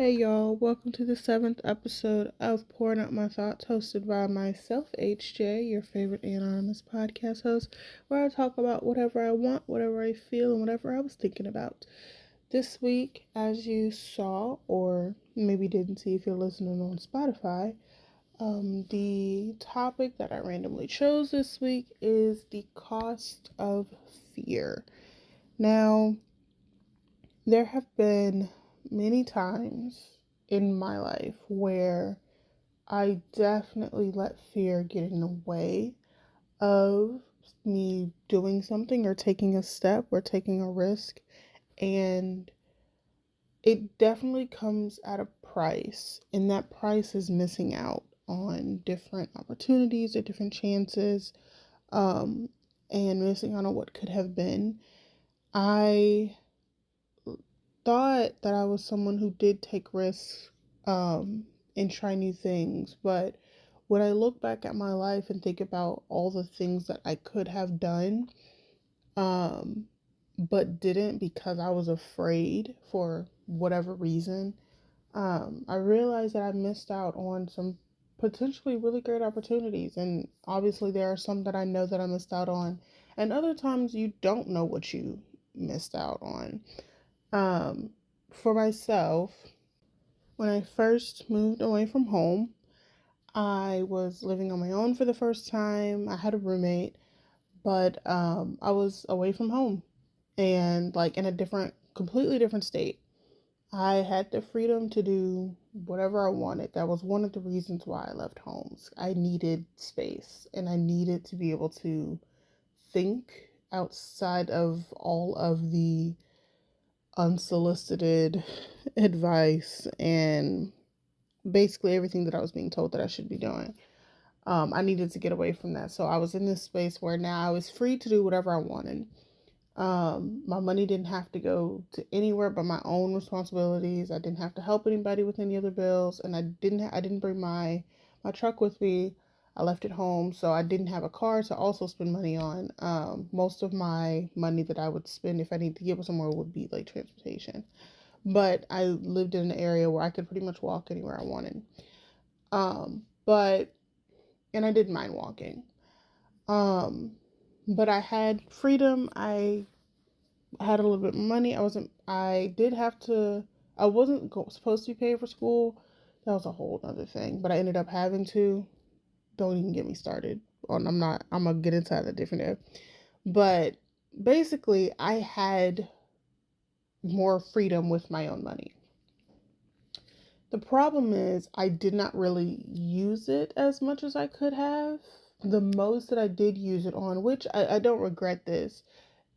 Hey y'all, welcome to the seventh episode of Pouring Out My Thoughts, hosted by myself, HJ, your favorite anonymous podcast host, where I talk about whatever I want, whatever I feel, and whatever I was thinking about. This week, as you saw, or maybe didn't see if you're listening on Spotify, the topic that I randomly chose this week is the cost of fear. Now, there have been many times in my life where I definitely let fear get in the way of me doing something or taking a step or taking a risk. And it definitely comes at a price. And that price is missing out on different opportunities or different chances, um, and missing out on what could have been. I thought that I was someone who did take risks, and try new things, but when I look back at my life and think about all the things that I could have done, um, but didn't because I was afraid for whatever reason, I realized that I missed out on some potentially really great opportunities. And obviously, there are some that I know that I missed out on, and other times you don't know what you missed out on. Um, for myself, when I first moved away from home, I was living on my own for the first time. I had a roommate, but I was away from home and like in a completely different state. I had the freedom to do whatever I wanted. That was one of the reasons why I left home. I needed space and I needed to be able to think outside of all of the unsolicited advice and basically everything that I was being told that I should be doing. I needed to get away from that. So I was in this space where now I was free to do whatever I wanted. My money didn't have to go to anywhere but my own responsibilities. I didn't have to help anybody with any other bills, and I didn't bring my truck with me. I left it home, so I didn't have a car to also spend money on. Most of my money that I would spend if I need to get somewhere would be like transportation. But I lived in an area where I could pretty much walk anywhere I wanted. But and I didn't mind walking. Um, but I had freedom. I had a little bit of money. I did have to, I wasn't supposed to be paying for school. That was a whole other thing, but I ended up having to. Don't even get me started on, I'm gonna get into that a different day. But basically, I had more freedom with my own money. The problem is, I did not really use it as much as I could have. The most that I did use it on, which I don't regret this,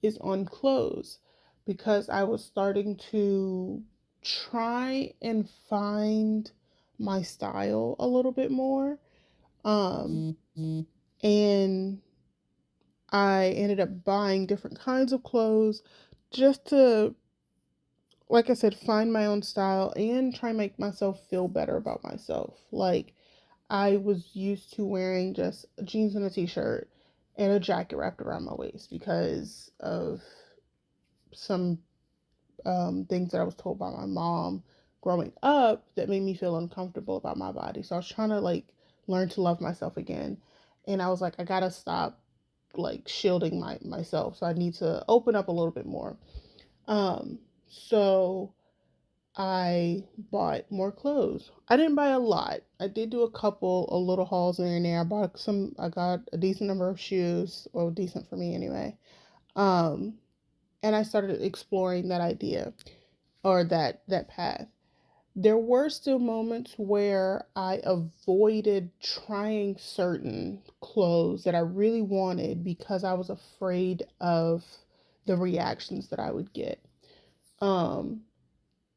is on clothes because I was starting to try and find my style a little bit more. And I ended up buying different kinds of clothes just to, like I said, find my own style and try and make myself feel better about myself. Like, I was used to wearing just jeans and a t-shirt and a jacket wrapped around my waist because of some things that I was told by my mom growing up that made me feel uncomfortable about my body. So I was trying to like learn to love myself again. And I was like, I gotta stop like shielding myself. So I need to open up a little bit more. So I bought more clothes. I didn't buy a lot. I did do a little hauls in there. I got a decent number of shoes, or decent for me anyway. Um, and I started exploring that idea or that path. There were still moments where I avoided trying certain clothes that I really wanted because I was afraid of the reactions that I would get. Um,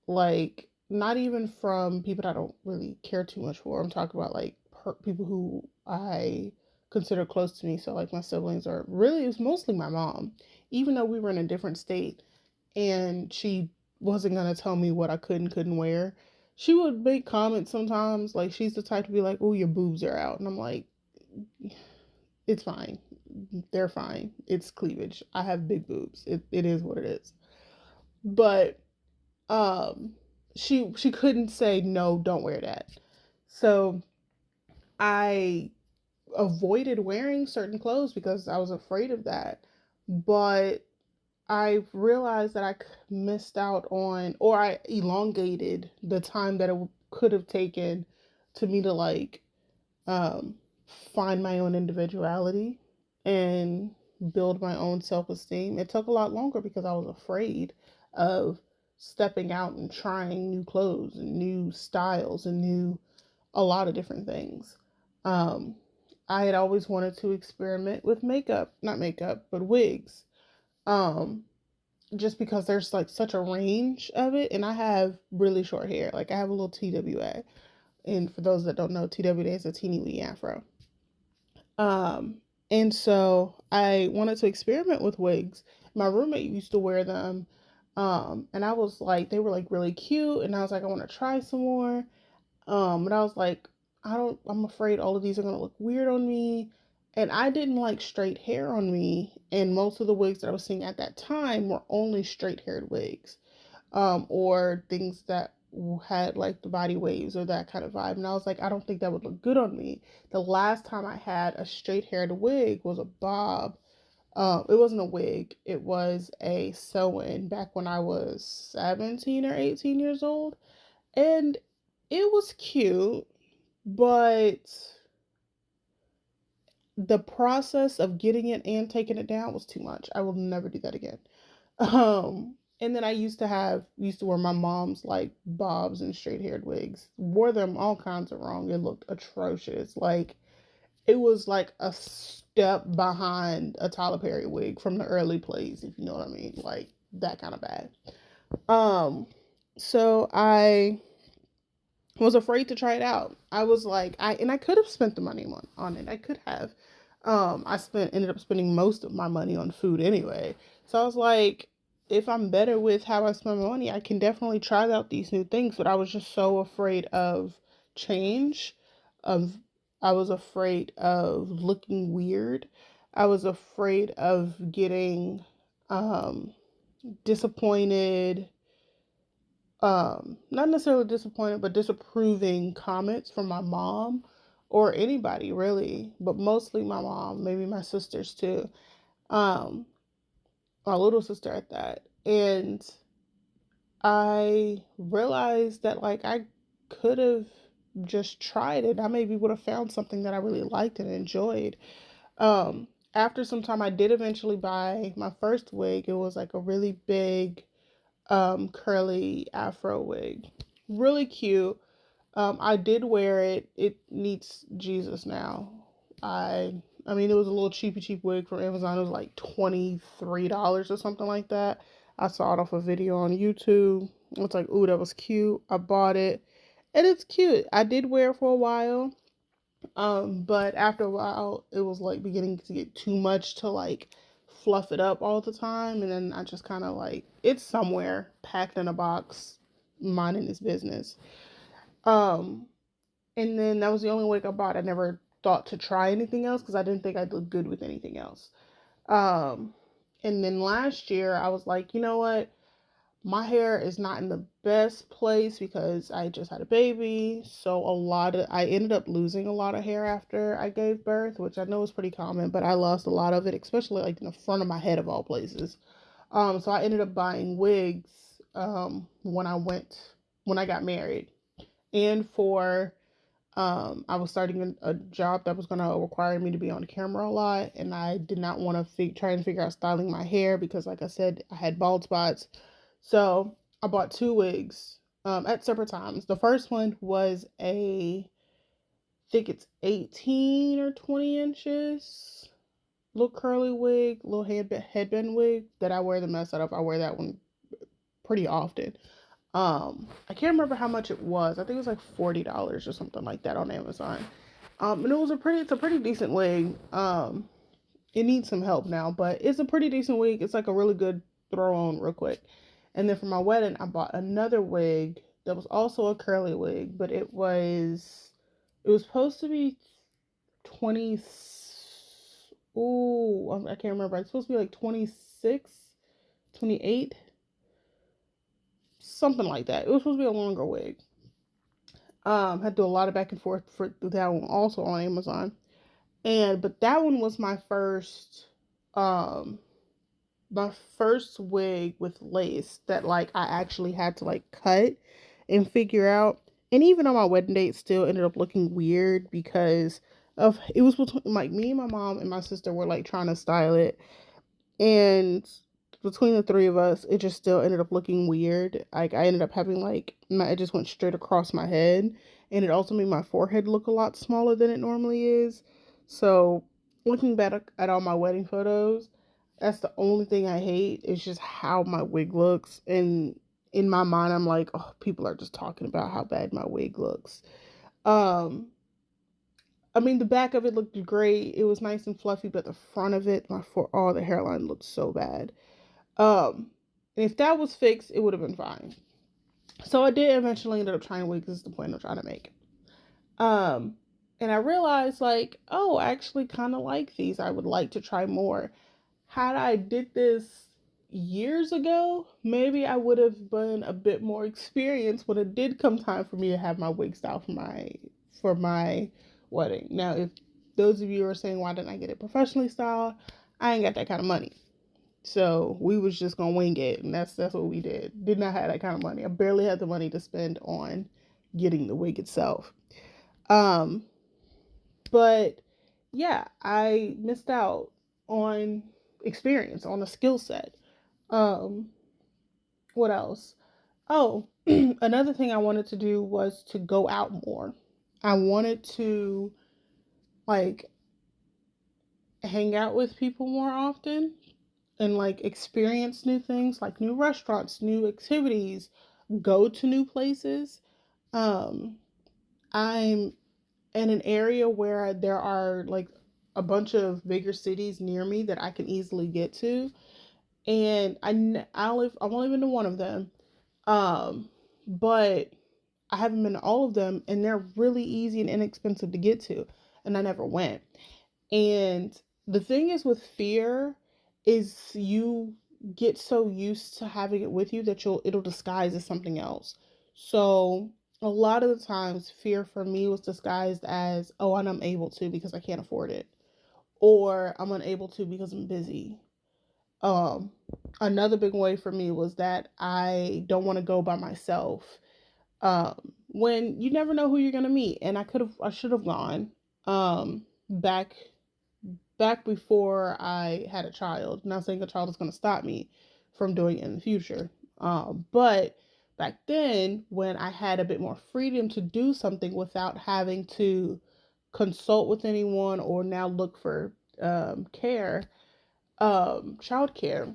like not even from people that I don't really care too much for. I'm talking about like people who I consider close to me. So like my siblings, or really it was mostly my mom. Even though we were in a different state and she wasn't gonna tell me what I could and couldn't wear, she would make comments sometimes. Like she's the type to be like, "Oh, your boobs are out," and I'm like, "It's fine. They're fine. It's cleavage. I have big boobs. It is what it is." But um she couldn't say no, don't wear that. So I avoided wearing certain clothes because I was afraid of that. But I realized that I missed out on, or I elongated the time that it could have taken to me to like um, find my own individuality and build my own self esteem. It took a lot longer because I was afraid of stepping out and trying new clothes and new styles and new a lot of different things. Um, I had always wanted to experiment with makeup, not makeup, but wigs. Um, just because there's like such a range of it, and I have really short hair. Like I have a little TWA, and for those that don't know, TWA is a teeny weeny afro. Um, and so I wanted to experiment with wigs. My roommate used to wear them, and I was like, they were like really cute, and I was like, I want to try some more. And I was like, I'm afraid all of these are gonna look weird on me. And I didn't like straight hair on me, and most of the wigs that I was seeing at that time were only straight haired wigs, or things that had like the body waves or that kind of vibe. And I was like, I don't think that would look good on me. The last time I had a straight haired wig was a bob. It wasn't a wig, it was a sew in back when I was 17 or 18 years old. And it was cute, but the process of getting it and taking it down was too much. I will never do that again. And then I used to wear my mom's like bobs and straight haired wigs. Wore them all kinds of wrong. It looked atrocious. Like it was like a step behind a Tyler Perry wig from the early plays, if you know what I mean. Like that kind of bad. Um, so I was afraid to try it out. I was like, I could have spent the money on it. I could have. Ended up spending most of my money on food anyway. So I was like, if I'm better with how I spend my money, I can definitely try out these new things. But I was just so afraid of change. Of I was afraid of looking weird. I was afraid of getting um, disappointed, not necessarily disappointed, but disapproving comments from my mom or anybody really, but mostly my mom, maybe my sisters too. Um, my little sister at that. And I realized that like I could have just tried it. I maybe would have found something that I really liked and enjoyed. Um, After some time I did eventually buy my first wig. It was like a really big curly afro wig. Really cute. I did wear it. It needs Jesus now. I I mean it was a little cheap wig from Amazon. It was like $23 or something like that. I saw it off a video on YouTube. I was like, ooh, that was cute. I bought it. And it's cute. I did wear it for a while. But after a while it was like beginning to get too much to like fluff it up all the time, and then I just kind of like it's somewhere packed in a box minding its business. Um and then that was the only wig I bought. I never thought to try anything else because I didn't think I'd look good with anything else. Um and then last year I was like, you know what? My hair is not in the best place because I just had a baby. So I ended up losing a lot of hair after I gave birth, which I know is pretty common, but I lost a lot of it, especially like in the front of my head of all places. So I ended up buying wigs when I got married, and for I was starting a job that was going to require me to be on camera a lot, and I did not want to try and figure out styling my hair because, like I said, I had bald spots. So I bought two wigs at separate times. The first one was I think it's 18 or 20 inches, little curly wig, little headband wig that I wear the mess out of. I wear that one pretty often. I can't remember how much it was. I think it was like $40 or something like that on Amazon. And it's a pretty decent wig. It needs some help now, but it's a pretty decent wig. It's like a really good throw on real quick. And then for my wedding, I bought another wig that was also a curly wig, but it was supposed to be 20. Ooh, I can't remember. It's supposed to be like 26, 28. something like that. It was supposed to be a longer wig. Had to do a lot of back and forth for that one, also on Amazon. But that one was um my first wig with lace that like I actually had to like cut and figure out. And even on my wedding day, it still ended up looking weird because of it was between like me and my mom and my sister were like trying to style it, and between the three of us, it just still ended up looking weird. Like I ended up having like it just went straight across my head, and it also made my forehead look a lot smaller than it normally is. So looking back at all my wedding photos, that's the only thing I hate is just how my wig looks. And in my mind, I'm like, oh, people are just talking about how bad my wig looks. Um, I mean, the back of it looked great. It was nice and fluffy, but the front of it, all the hairline looked so bad. And if that was fixed, it would have been fine. So I did eventually end up trying wigs. This is the point I'm trying to make. Um, and I realized like, oh, I actually kind of like these. I would like to try more. Had I did this years ago, maybe I would have been a bit more experienced when it did come time for me to have my wig style for my wedding. Now, if those of you are saying why didn't I get it professionally styled, I ain't got that kind of money. So we was just gonna wing it, and that's what we did. Did not have that kind of money. I barely had the money to spend on getting the wig itself. Um, but yeah, I missed out on experience, on a skill set. Um, what else? Oh, another thing I wanted to do was to go out more. I wanted to like hang out with people more often and like experience new things, like new restaurants, new activities, go to new places. Um, I'm in an area where there are like a bunch of bigger cities near me that I can easily get to, and I've only been to one of them, but I haven't been to all of them, and they're really easy and inexpensive to get to, and I never went. And the thing is with fear is you get so used to having it with you that it'll disguise as something else. So a lot of the times fear for me was disguised as, oh, I'm unable to because I can't afford it, or I'm unable to because I'm busy. Um Another big way for me was that I don't want to go by myself. When you never know who you're going to meet, and I should have gone back before I had a child. Not saying a child is going to stop me from doing it in the future. But back then, when I had a bit more freedom to do something without having to consult with anyone or now look for child care,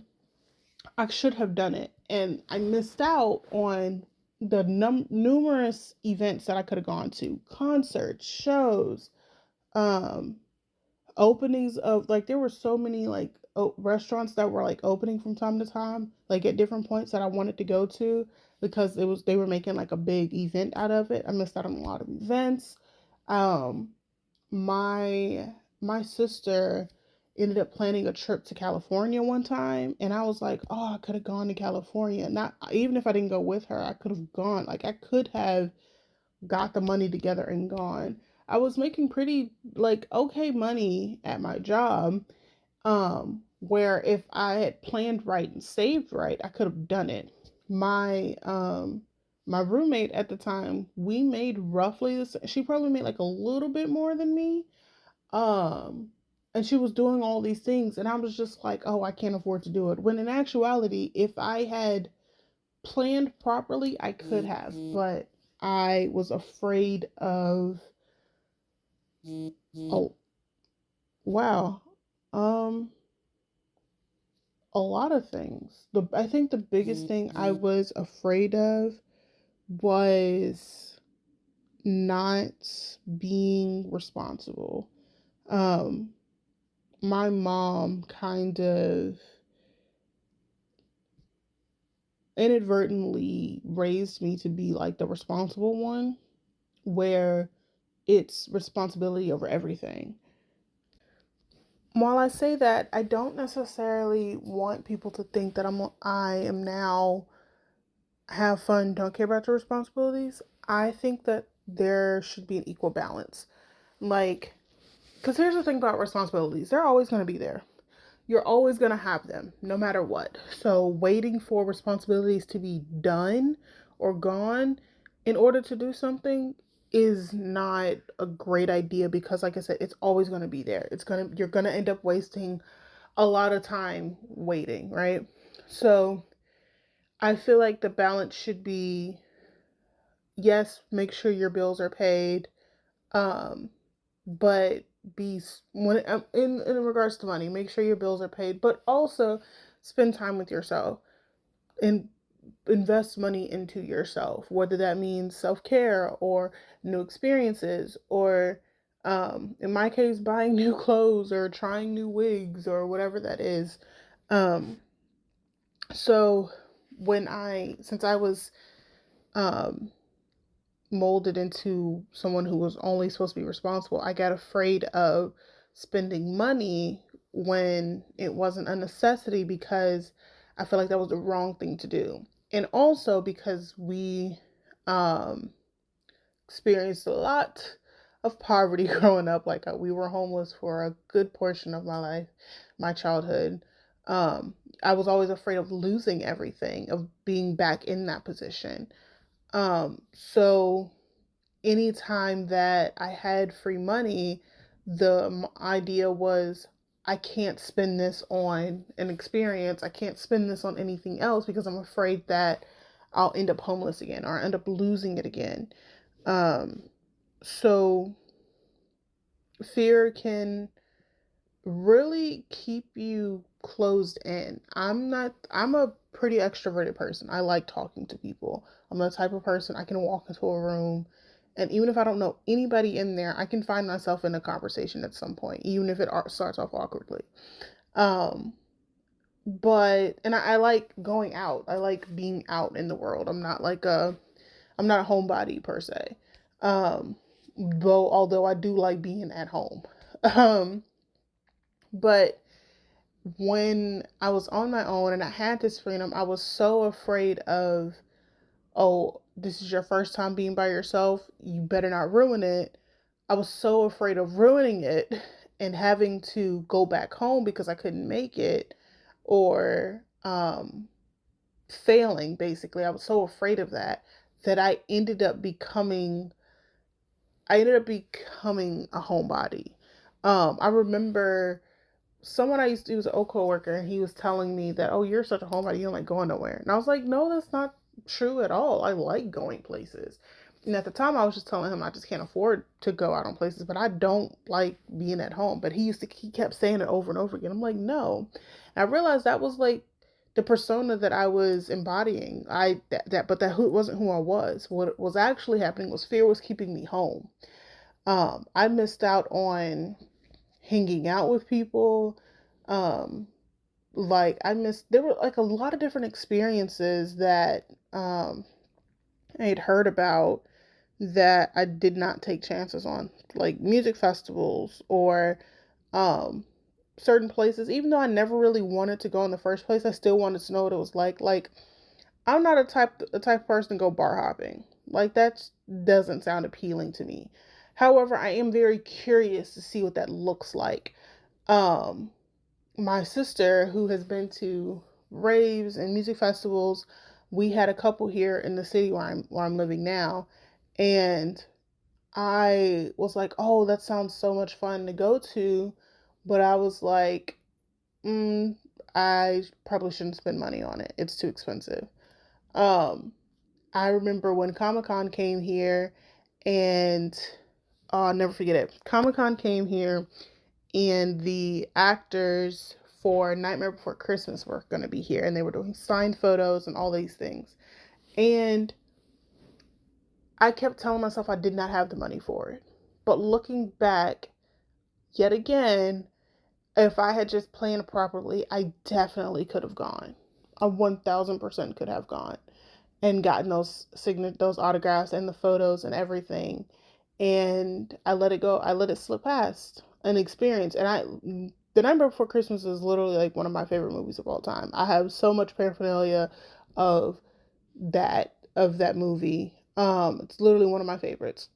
I should have done it. And I missed out on the numerous events that I could have gone to, concerts, shows, um, openings of like there were so many like restaurants that were like opening from time to time, like at different points that I wanted to go to because they were making like a big event out of it. I missed out on a lot of events. Um, my my sister ended up planning a trip to California one time, and I was like, oh, I could have gone to California. Not even if I didn't go with her, I could have gone. Like I could have got the money together and gone. I was making pretty like okay money at my job. Where if I had planned right and saved right, I could have done it. My roommate at the time, we made roughly this. She probably made like a little bit more than me. Um, and she was doing all these things, and I was just like, oh, I can't afford to do it. When in actuality, if I had planned properly, I could have, but I was afraid of. Oh, wow. Um, a lot of things. I think the biggest thing I was afraid of was not being responsible. Um, my mom kind of inadvertently raised me to be like the responsible one, where it's responsibility over everything. While I say that, I don't necessarily want people to think that I am now have fun, don't care about your responsibilities, I think that there should be an equal balance. Like, because here's the thing about responsibilities, they're always going to be there. You're always going to have them, no matter what. So, waiting for responsibilities to be done or gone in order to do something is not a great idea because, like I said, it's always going to be there. You're going to end up wasting a lot of time waiting, right? So, I feel like the balance should be, yes, make sure your bills are paid, um, but be when in regards to money, make sure your bills are paid, but also spend time with yourself and invest money into yourself, whether that means self-care or new experiences or in my case buying new clothes or trying new wigs or whatever that is. um so when I since I was um molded into someone who was only supposed to be responsible, I got afraid of spending money when it wasn't a necessity because I feel like that was the wrong thing to do. And also because we um, experienced a lot of poverty growing up. Like we were homeless for a good portion of my life, my childhood. Um, I was always afraid of losing everything, of being back in that position. So anytime that I had free money, the idea was I can't spend this on an experience. I can't spend this on anything else because I'm afraid that I'll end up homeless again or end up losing it again. Um, so fear can really keep you closed in. I'm a pretty extroverted person. I like talking to people. I'm the type of person I can walk into a room and even if I don't know anybody in there, I can find myself in a conversation at some point, even if it starts off awkwardly. Um, but and I like going out. I like being out in the world. I'm not a homebody per se. Um, though although I do like being at home. Um, but when I was on my own and I had this freedom, I was so afraid of, oh, this is your first time being by yourself. You better not ruin it. I was so afraid of ruining it and having to go back home because I couldn't make it or failing, basically. I was so afraid of that that I ended up becoming a homebody. I remember someone I used to, he was an old coworker, and he was telling me that, oh, you're such a homebody, you don't like going nowhere. And I was like, no, that's not true at all. I like going places. And at the time, I was just telling him I just can't afford to go out on places, but I don't like being at home. But he kept saying it over and over again. I'm like, no. And I realized that was like the persona that I was embodying. But that wasn't who I was. What was actually happening was fear was keeping me home. I missed out on hanging out with people. Um, like I missed there were like a lot of different experiences that I had heard about that I did not take chances on, like music festivals or um certain places. Even though I never really wanted to go in the first place, I still wanted to know what it was like. Like I'm not a type of person to go bar hopping. Like that doesn't sound appealing to me. However, I am very curious to see what that looks like. Um, my sister, who has been to raves and music festivals, we had a couple here in the city where I'm living now, and I was like, "Oh, that sounds so much fun to go to," but I was like, I probably shouldn't spend money on it. It's too expensive." Um, I remember when Comic Con came here, and I'll never forget it. Comic Con came here and the actors for Nightmare Before Christmas were going to be here, and they were doing signed photos and all these things. And I kept telling myself I did not have the money for it. But looking back, yet again, if I had just planned properly, I definitely could have gone. I 1000% could have gone and gotten those autographs and the photos and everything. And I let it go. I let it slip past an experience. And The Nightmare Before Christmas is literally like one of my favorite movies of all time. I have so much paraphernalia of that movie. It's literally one of my favorites.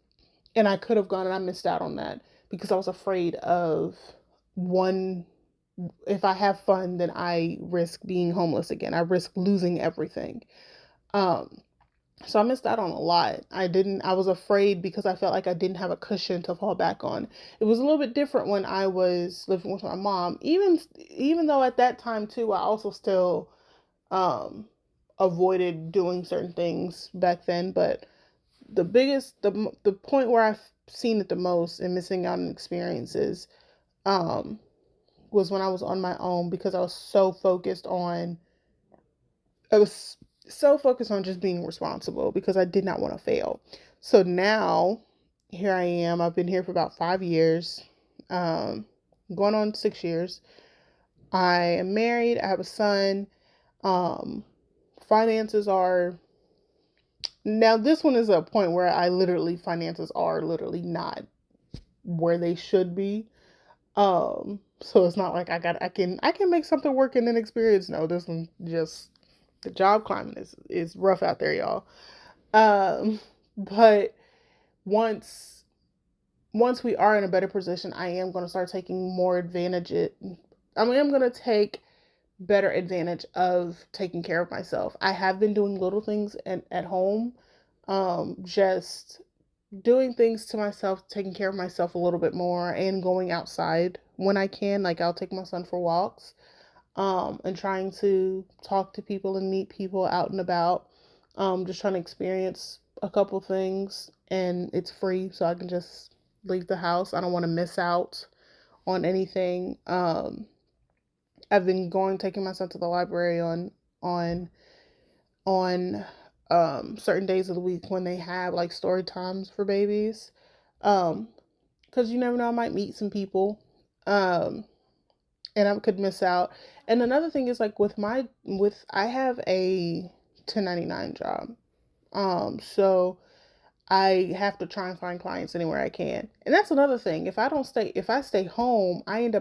And I could have gone and I missed out on that because I was afraid of one, if I have fun, then I risk being homeless again. I risk losing everything. Um, so I missed out on a lot. I was afraid because I felt like I didn't have a cushion to fall back on. It was a little bit different when I was living with my mom. Even though at that time too, I also still um avoided doing certain things back then, but the point where I've seen it the most and missing out on experiences um was when I was on my own because I was so focused on just being responsible because I did not want to fail. So now here I am. I've been here for about 5 years, um, going on 6 years. I am married. I have a son. Um, finances are now. This one is a point where finances are literally not where they should be. So it's not like I can make something work in an experience. No, this one just the job climate is rough out there, y'all. But once once we are in a better position, I am going to start taking more advantage. I mean, I'm going to take better advantage of taking care of myself. I have been doing little things at home, just doing things to myself, taking care of myself a little bit more, and going outside when I can. Like I'll take my son for walks, and trying to talk to people and meet people out and about. Just trying to experience a couple things, and it's free, so I can just leave the house. I don't want to miss out on anything. I've been taking my son to the library on on certain days of the week when they have like story times for babies. Um, because you never know, I might meet some people. Um, and I could miss out. And another thing is like with I have a 1099 job. So I have to try and find clients anywhere I can. And that's another thing. If I stay home, I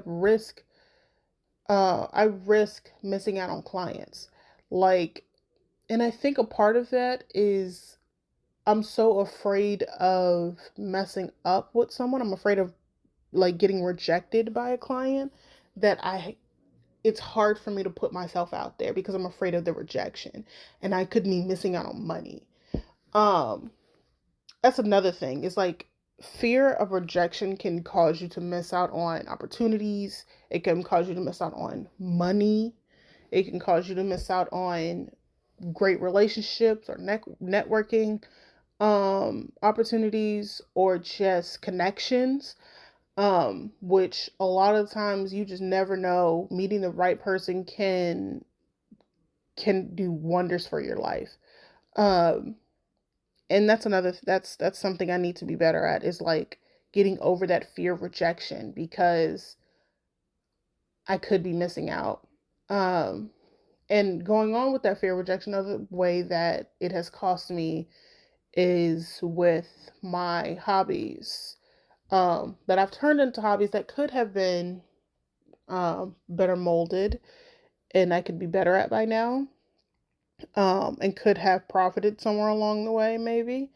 risk missing out on clients. Like, and I think a part of that is I'm so afraid of messing up with someone. I'm afraid of like getting rejected by a client that I it's hard for me to put myself out there because I'm afraid of the rejection and I could be missing out on money. Um that's another thing. It's like fear of rejection can cause you to miss out on opportunities. It can cause you to miss out on money. It can cause you to miss out on great relationships or networking opportunities or just connections, which a lot of times you just never know. Meeting the right person can do wonders for your life. Um, and that's something I need to be better at is like getting over that fear of rejection because I could be missing out. Um, and going on with that fear of rejection, another way that it has cost me is with my hobbies, that I've turned into hobbies that could have been better molded and I could be better at by now, and could have profited somewhere along the way, maybe.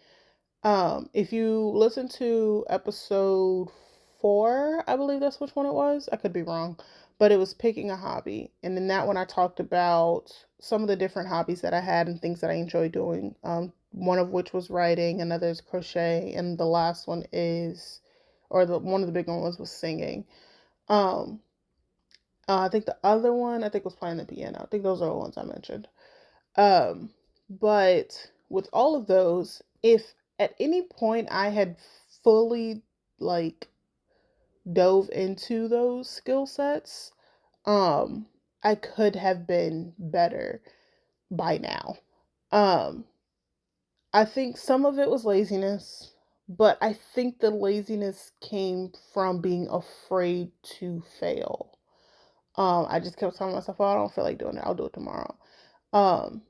If you listen to episode 4, I believe that's which one it was. I could be wrong, but it was picking a hobby. And in that one, I talked about some of the different hobbies that I had and things that I enjoy doing. One of which was writing, another is crochet, and the last one is, or the one of the big ones was singing. Um, I think the other one, I think was playing the piano. I think those are the ones I mentioned. Um, but with all of those, if at any point I had fully like dove into those skill sets, um, I could have been better by now. Um, I think some of it was laziness, but I think the laziness came from being afraid to fail. I just kept telling myself, "Oh, I don't feel like doing it. I'll do it tomorrow." Um,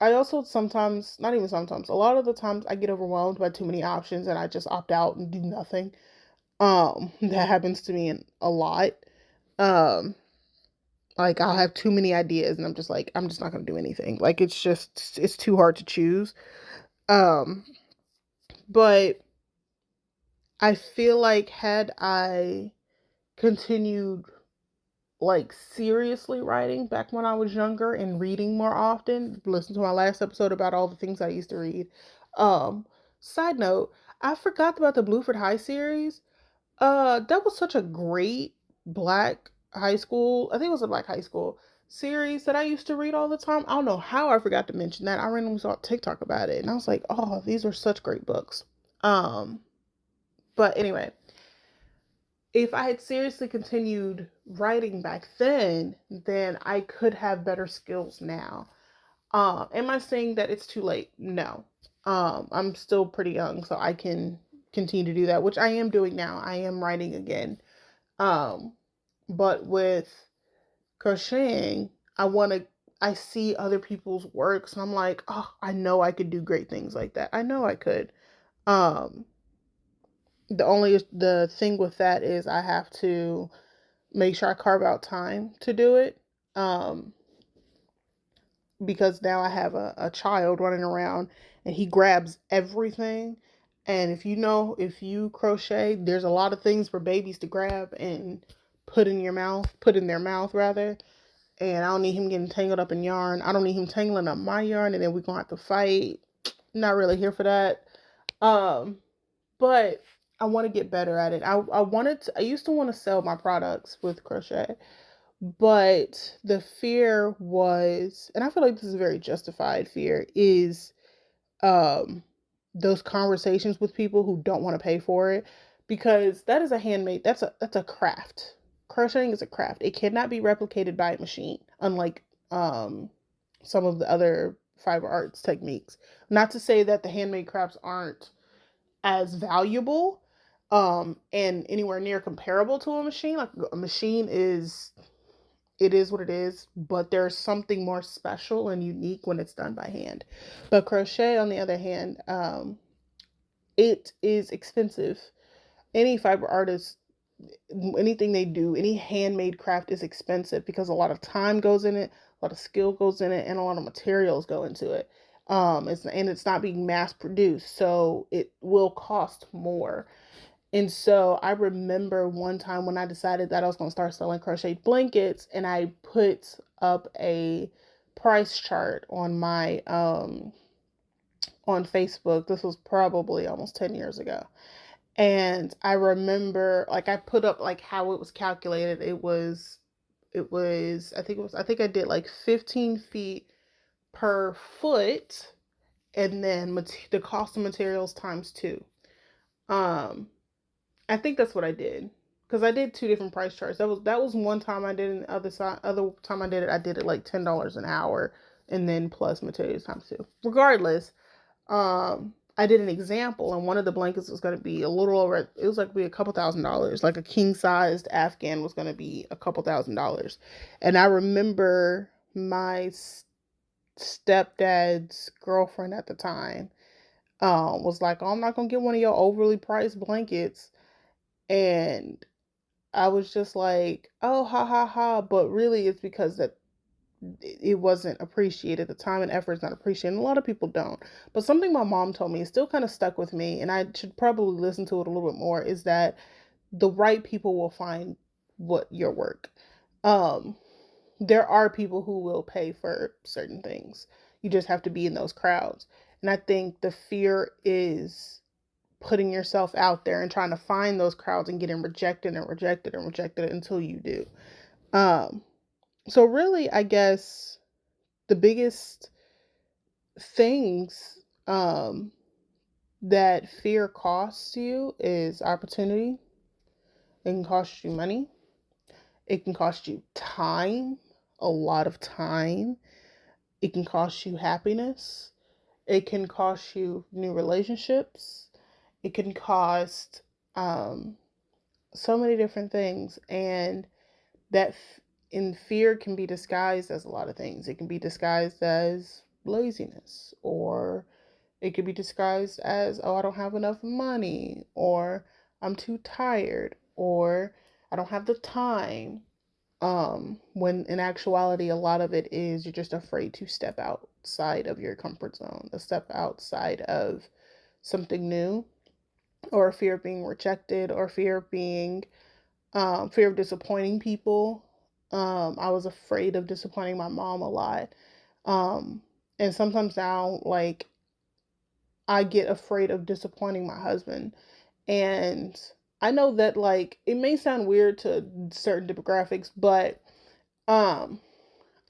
I also sometimes, not even sometimes, a lot of the times I get overwhelmed by too many options and I just opt out and do nothing. That happens to me a lot. Um, Like, I'll have too many ideas and I'm just like, I'm just not going to do anything. Like, it's too hard to choose. Um, but I feel like had I continued like seriously writing back when I was younger and reading more often, listen to my last episode about all the things I used to read. Um, Side note, I forgot about the Bluford High series. That was such a great black high school. I think it was a black high school series that I used to read all the time. I don't know how I forgot to mention that. I randomly saw TikTok about it and I was like, "Oh, these are such great books." Um, but anyway, if I had seriously continued writing back then I could have better skills now. Am I saying that it's too late? No. I'm still pretty young, so I can continue to do that, which I am doing now. I am writing again. Um, but with crocheting, I see other people's works and I'm like, oh, I know I could do great things like that. I know I could. Um, the thing with that is I have to make sure I carve out time to do it. Um, because now I have a child running around and he grabs everything. And if you crochet, there's a lot of things for babies to grab and put in their mouth rather. And I don't need him getting tangled up in yarn. I don't need him tangling up my yarn and then we're gonna have to fight. Not really here for that. Um, but I want to get better at it. I used to want to sell my products with crochet, but the fear was, and I feel like this is a very justified fear, is um those conversations with people who don't want to pay for it, because that is a handmade, that's a craft. Crocheting is a craft. It cannot be replicated by a machine, unlike um some of the other fiber arts techniques. Not to say that the handmade crafts aren't as valuable and anywhere near comparable to a machine. Like a machine is, it is what it is, but there's something more special and unique when it's done by hand. But crochet, on the other hand, it is expensive. Any fiber artist, anything they do, any handmade craft is expensive because a lot of time goes in it, a lot of skill goes in it, and a lot of materials go into it. It's not being mass produced, so it will cost more. And so I remember one time when I decided that I was going to start selling crochet blankets, and I put up a price chart on my on Facebook. This was probably almost 10 years ago. And I remember like I put up like how it was calculated. I think I did like 15 feet per foot, and then the cost of materials times two. Um I think that's what I did, because I did two different price charts. That was one time I did it, and the other time I did it like $10 an hour, and then plus materials times two. Regardless, I did an example, and one of the blankets was going to be a little over. It was like be a couple $1,000s. Like a king sized Afghan was going to be a couple $1,000s, and I remember my stepdad's girlfriend at the time was like, "Oh, I'm not gonna get one of your overly priced blankets." And I was just like, oh, ha ha ha. But really, it's because that it wasn't appreciated. The time and effort is not appreciated. And a lot of people don't. But something my mom told me is still kind of stuck with me, and I should probably listen to it a little bit more, is that the right people will find what your work. Um, there are people who will pay for certain things. You just have to be in those crowds. And I think the fear is putting yourself out there and trying to find those crowds and getting rejected and rejected and rejected until you do. Um, so really, I guess the biggest things that fear costs you is opportunity. It can cost you money. It can cost you time, a lot of time. It can cost you happiness. It can cost you new relationships. It can cost so many different things. And that in fear can be disguised as a lot of things. It can be disguised as laziness, or it could be disguised as, oh, I don't have enough money, or I'm too tired, or I don't have the time. When in actuality, a lot of it is you're just afraid to step outside of your comfort zone, to step outside of something new, or fear of being rejected, or fear of disappointing people. I was afraid of disappointing my mom a lot. Um, and sometimes now, like, I get afraid of disappointing my husband. And I know that, like, it may sound weird to certain demographics, but um,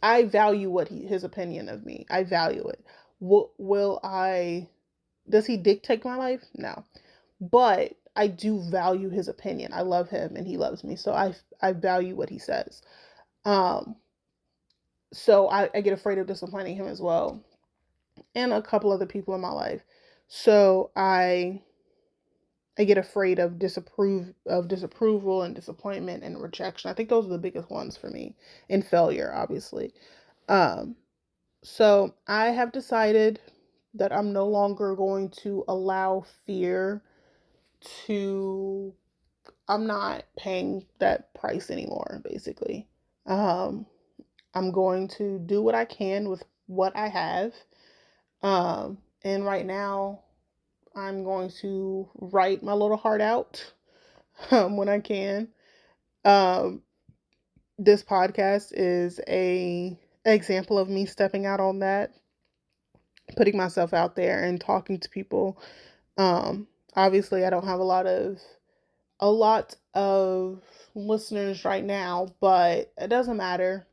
I value his opinion of me. I value it. Will I, does he dictate my life? No. But I do value his opinion. I love him and he loves me. So I value what he says. Um, so I get afraid of disappointing him as well, and a couple other people in my life. So I get afraid of disapproval and disappointment and rejection. I think those are the biggest ones for me, and failure, obviously. Um, so I have decided that I'm no longer going to allow fear to. I'm not paying that price anymore. Basically, um, I'm going to do what I can with what I have. And right now, I'm going to write my little heart out when I can. Um, this podcast is a example of me stepping out on that, putting myself out there and talking to people. Um, Obviously, I don't have a lot of listeners right now, but it doesn't matter.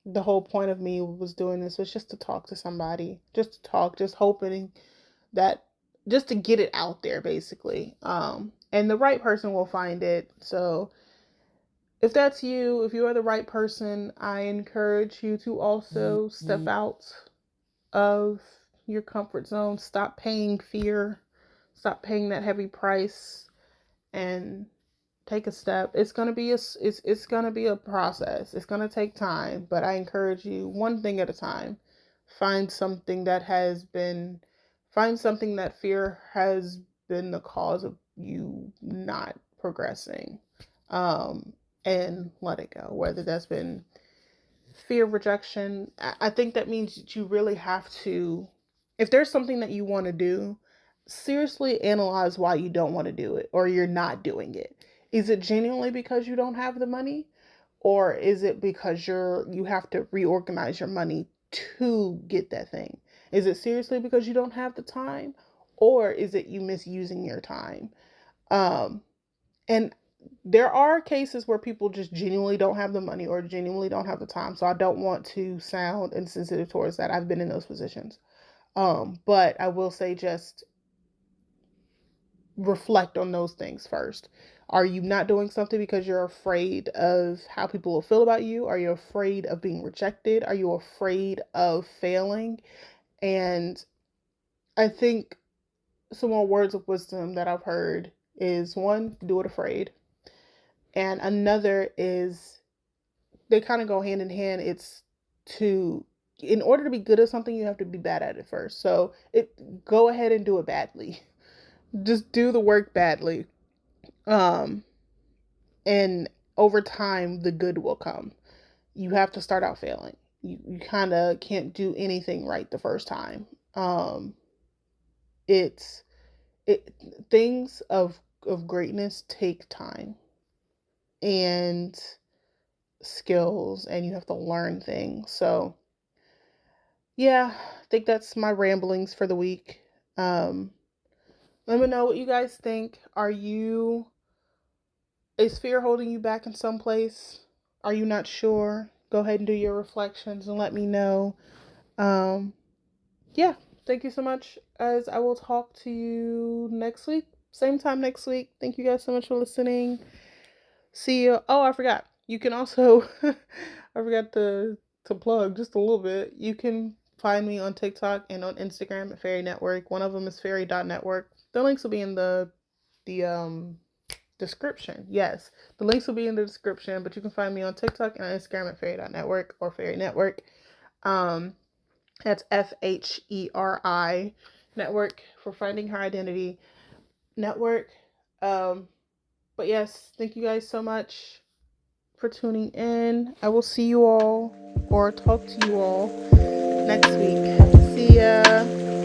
The whole point of me was doing this was just to talk to somebody, just to talk, just hoping that, just to get it out there, basically. And the right person will find it. So if that's you, if you are the right person, I encourage you to also step out of your comfort zone. Stop paying fear, stop paying that heavy price, and take a step. It's gonna be a process. It's gonna take time, but I encourage you, one thing at a time. Find something that has been, find something that fear has been the cause of you not progressing, um, and let it go. Whether that's been fear of rejection, I think that means that you really have to, if there's something that you want to do, seriously analyze why you don't want to do it or you're not doing it. Is it genuinely because you don't have the money? Or is it because you have to reorganize your money to get that thing? Is it seriously because you don't have the time? Or is it you misusing your time? Um, and there are cases where people just genuinely don't have the money or genuinely don't have the time. So I don't want to sound insensitive towards that. I've been in those positions. But I will say, just reflect on those things first. Are you not doing something because you're afraid of how people will feel about you? Are you afraid of being rejected? Are you afraid of failing? And I think some more words of wisdom that I've heard is, one, do it afraid. And another is, they kind of go hand in hand. It's to, in order to be good at something, you have to be bad at it first. So go ahead and do it badly. Just do the work badly. Um, and over time, the good will come. You have to start out failing. You kind of can't do anything right the first time. Um, it's it Things of greatness take time and skills, and you have to learn things. So yeah, I think that's my ramblings for the week. Um, Let me know what you guys think. Is fear holding you back in some place? Are you not sure? Go ahead and do your reflections and let me know. Um, yeah, thank you so much. As I will talk to you next week, same time next week. Thank you guys so much for listening. See you. Oh, I forgot. You can also, I forgot to plug just a little bit. You can find me on TikTok and on Instagram at Fairy Network. One of them is fairy.network. The links will be in the description. Yes, the links will be in the description, but you can find me on TikTok and on Instagram at fairy.network or Fairy Network. Um, that's FHERI Network for Finding Her Identity Network. Um, but yes, thank you guys so much for tuning in. I will see you all or talk to you all next week. See ya.